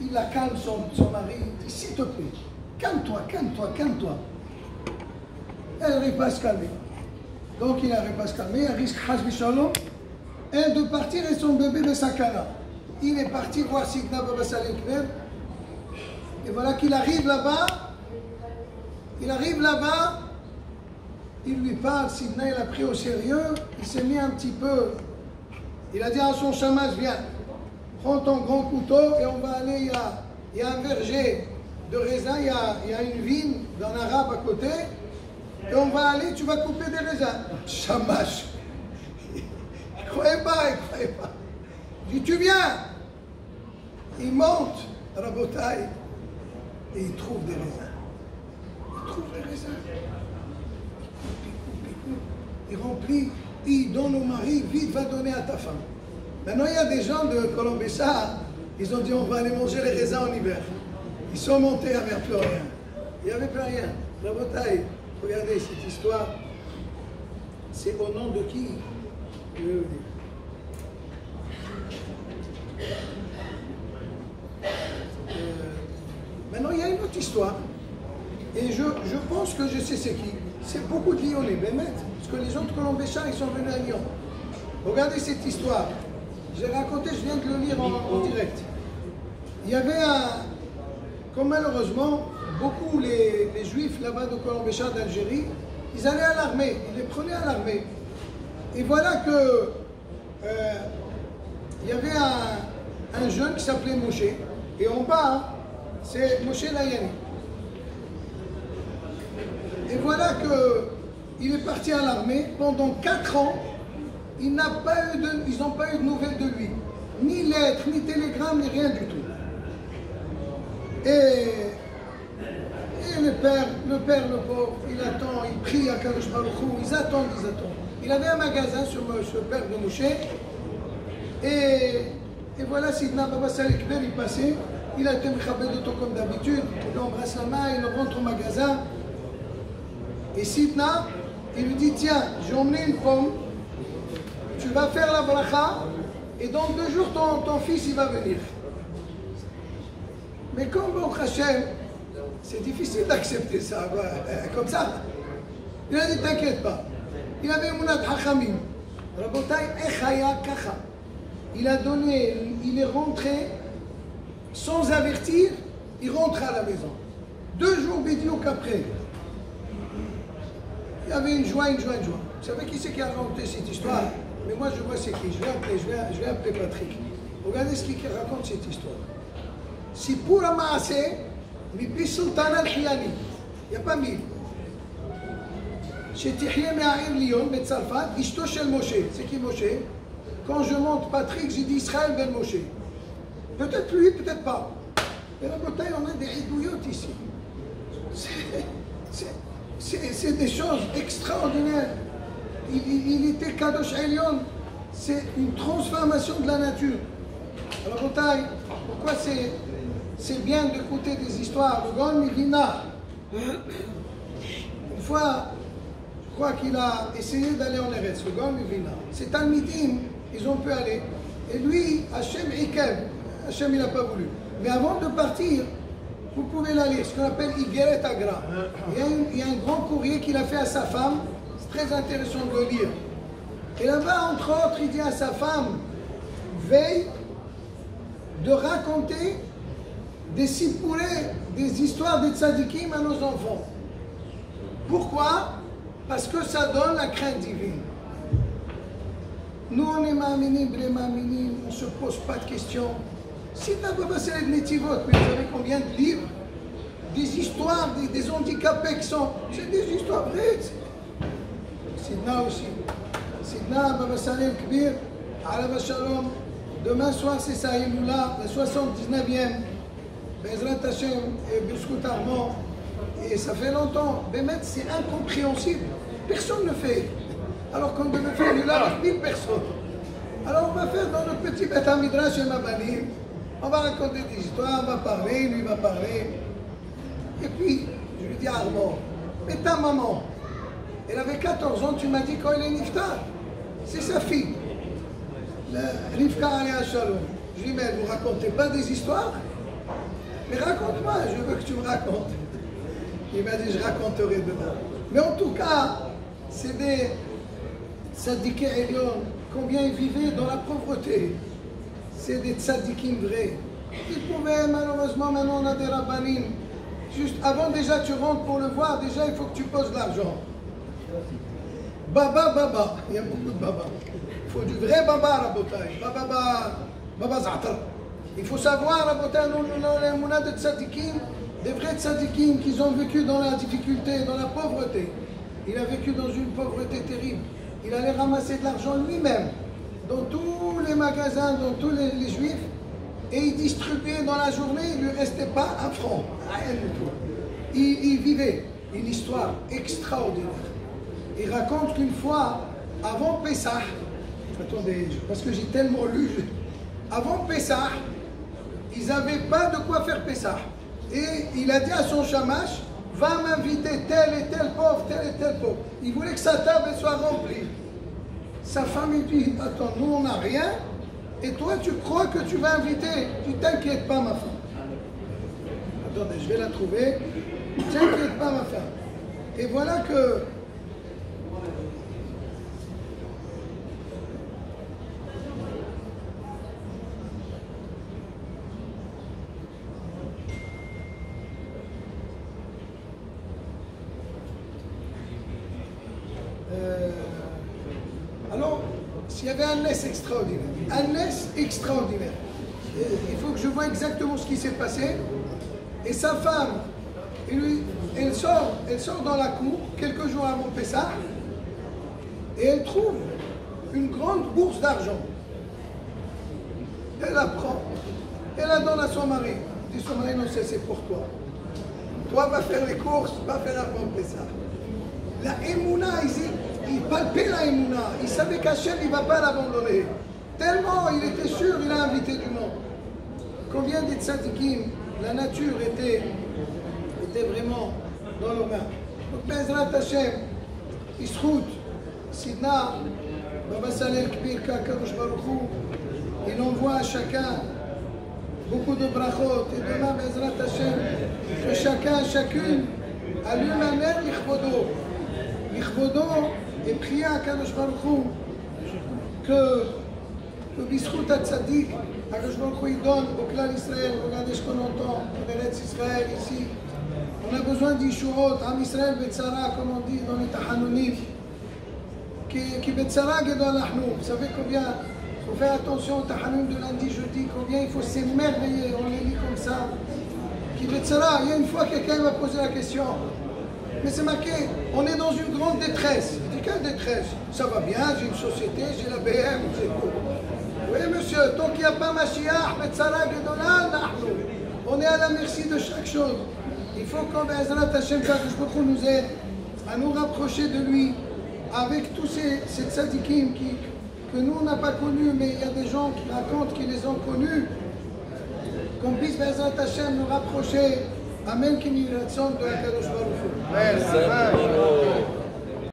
il la calme, son mari, il dit s'il te plaît, calme-toi, calme-toi, calme-toi. Elle n'arrive pas à se calmer. Donc il n'arrive pas à se calmer, il risque Hasbi Shalom, elle de partir et son bébé de Sakana. Il est parti voir Sidna Baba Saleh Kber. Et voilà qu'il arrive là-bas. Il arrive là-bas. Il lui parle, Sidna il a pris au sérieux. Il s'est mis un petit peu. Il a dit à son chamash, viens, prends ton grand couteau et on va aller. Il y a un verger de raisin, il y a une vigne d'un arabe à côté. Et on va aller, tu vas couper des raisins. Chamash. Il ne croyait pas, il ne croyait pas. Il dit, tu viens. Il monte, Rabotai, et il trouve des raisins. Il trouve des raisins. Il remplit, il donne au mari, vite, va donner à ta femme. Maintenant, il y a des gens de Colombessa, ils ont dit, on va aller manger les raisins en hiver. Ils sont montés, il n'y avait plus rien. Il n'y avait plus rien. Rabotai, regardez cette histoire. C'est au nom de qui? Je vais vous dire. Maintenant, il y a une autre histoire. Et je pense que je sais c'est qui. C'est beaucoup de Lyonnais, parce que les gens de Colombessa, ils sont venus à Lyon. Regardez cette histoire. J'ai raconté, je viens de le lire en direct. Il y avait comme malheureusement, beaucoup les juifs là-bas de Colombessa, d'Algérie, ils allaient à l'armée, ils les prenaient à l'armée. Et voilà que il y avait un jeune qui s'appelait Moshe, et en bas, c'est Moshe Layani. Et voilà qu'il est parti à l'armée, pendant 4 ans, ils n'ont pas eu de nouvelles de lui. Ni lettres, ni télégrammes, ni rien du tout. Et le père, le pauvre, il attend, il prie à Kadosh Baruch Hu, ils attendent. Il avait un magasin sur le père de Moshe. Et voilà, Sidna Baba Saleh Kber, il passait, il a été mechabed auto comme d'habitude, il embrasse la main, il rentre au magasin. Et Sidna, il lui dit, tiens, j'ai emmené une pomme, tu vas faire la bracha, et dans 2 jours, ton fils, il va venir. Mais comme Baruch Hashem, c'est difficile d'accepter ça, comme ça. Il a dit, t'inquiète pas. Il avait Mounat Hachamim. Rabotai, Echaya Kacha. Il a donné, il est rentré sans avertir, il rentre à la maison. 2 jours bidiouk après. Il y avait une joie. Vous savez qui c'est qui a raconté cette histoire? Mais moi je vois c'est qui. Je vais appeler Patrick. Regardez ce qu'il raconte cette histoire. Si pour un maasé, Mipi Sultan al-Khiyani, il n'y a pas 1000. Chez Tihye Me'a'ir Lyon, Betzalfat, Ishto Shel Moshe. C'est qui Moshe? Quand je monte Patrick, j'ai dit Israël Ben Moshe. Peut-être lui, peut-être pas. Et la bataille, on a des idouillotes ici. C'est des choses extraordinaires. Il était Kadosh Elyon. C'est une transformation de la nature. La bataille, pourquoi c'est bien d'écouter des histoires? Le Gaon Milvina, une fois, je crois qu'il a essayé d'aller en Eretz, le Gaon Milvina. C'est Talmidim, ils ont pu aller. Et lui, Hachem Ikev, Hachem il n'a pas voulu. Mais avant de partir, vous pouvez la lire, ce qu'on appelle Igeret Agra. Il y a un grand courrier qu'il a fait à sa femme, c'est très intéressant de le lire. Et là-bas, entre autres, il dit à sa femme, veille de raconter des sipourés, des histoires des tzadikim à nos enfants. Pourquoi? Parce que ça donne la crainte divine. Nous, on est ma'aminim, b'nei ma'aminim, on ne se pose pas de questions. Si Baba Saleh de Netivot, mais vous savez combien de livres, des histoires, des handicapés qui sont... C'est des histoires vraies. Sidna aussi. Sidna Baba Saleh Kbir, Alav Shalom. Demain soir, c'est sa Himoula, la 79e. Bezrat Hashem et Birskout Armand. Et ça fait longtemps. Bémet, c'est incompréhensible. Personne ne le fait. Alors qu'on devait faire du large, 1000 personnes. Alors on va faire dans le petit Beth Midrash et Mabanim. On va raconter des histoires, on va parler, lui va parler. Et puis, je lui dis à Armand, mais ta maman, elle avait 14 ans, tu m'as dit quand elle est niftar. C'est sa fille. Rivka Aléa Shalom. Je lui dis, mais vous ne racontez pas des histoires? Mais raconte-moi, je veux que tu me racontes. Il m'a dit, je raconterai demain. Mais en tout cas, c'est des tzadikim Elyon, combien ils vivaient dans la pauvreté. C'est des tzadikim vrais. Ils pouvaient, malheureusement, maintenant on a des rabbanim. Juste avant, déjà, tu rentres pour le voir, déjà, il faut que tu poses l'argent. Baba, il y a beaucoup de baba. Il faut du vrai baba, Rabotai. Baba Za'tar. Il faut savoir, Rabotai, on a des tzadikim, des vrais tzadikim qui ont vécu dans la difficulté, dans la pauvreté. Il a vécu dans une pauvreté terrible. Il allait ramasser de l'argent lui-même, dans tous les magasins, dans tous les juifs, et il distribuait dans la journée, il ne lui restait pas un franc, rien du tout. Il vivait une histoire extraordinaire. Il raconte qu'une fois, avant Pessah, attendez, parce que j'ai tellement lu, avant Pessah, ils n'avaient pas de quoi faire Pessah. Et il a dit à son shamash, va m'inviter tel et tel pauvre, tel et tel pauvre. Il voulait que sa table soit remplie. Sa femme lui dit, attends, nous on n'a rien, et toi tu crois que tu vas inviter. Tu t'inquiètes pas ma femme. Attendez, je vais la trouver. T'inquiète pas ma femme. Et voilà que alors, s'il y avait un NES extraordinaire, il faut que je vois exactement ce qui s'est passé. Et sa femme, elle sort dans la cour quelques jours avant Pessah et elle trouve une grande bourse d'argent. Elle la prend, elle la donne à son mari. Elle dit son mari, non, c'est pour toi. Toi, va faire les courses, va faire avant Pessah. La Emouna, il palpait la Emouna. Il savait qu'Hachem, il ne va pas l'abandonner. Tellement il était sûr, il a invité du monde. Combien de tzadikim, la nature était vraiment dans leurs mains. Donc, Bezrat Hachem, Isrout, Sidna, Baba Salel Kbir, Kadosh Baruch Hu, il envoie à chacun beaucoup de brachot. Et demain, Bezrat Hachem, que chacune allume un air l'Ichvodo. L'Ichvodo et prier à Kadosh Baruch Hu que Bisrout Hatzadik, Kadosh Baruch Hu, il donne au clan Israël. Regardez ce qu'on entend, en Eretz Israël ici. On a besoin d'Ishurot, Am Israël Betzara, comme on dit dans les Tahanonim, qui Betzara Gedol Nahnu. Vous savez combien il faut faire attention aux Tahanonim de lundi, jeudi, combien il faut s'émerveiller, on les lit comme ça. Qui Betzara, il y a une fois quelqu'un m'a posé la question, mais c'est marqué, on est dans une grande détresse. Je dis, quelle détresse? Ça va bien, j'ai une société, j'ai la BM, c'est tout. Oui monsieur, tant qu'il n'y a pas Mashiach, Betzara Gedol Nahnu. On est à la merci de chaque chose. Il faut qu'en Bezrat Hachem nous aide à nous rapprocher de lui avec tous ces tzadikim que nous on n'a pas connus, mais il y a des gens qui racontent qu'ils les ont connus. Qu'on puisse Bezrat Hachem nous rapprocher. Amen, Kimi Ratson de Akadosh Baruch Hu.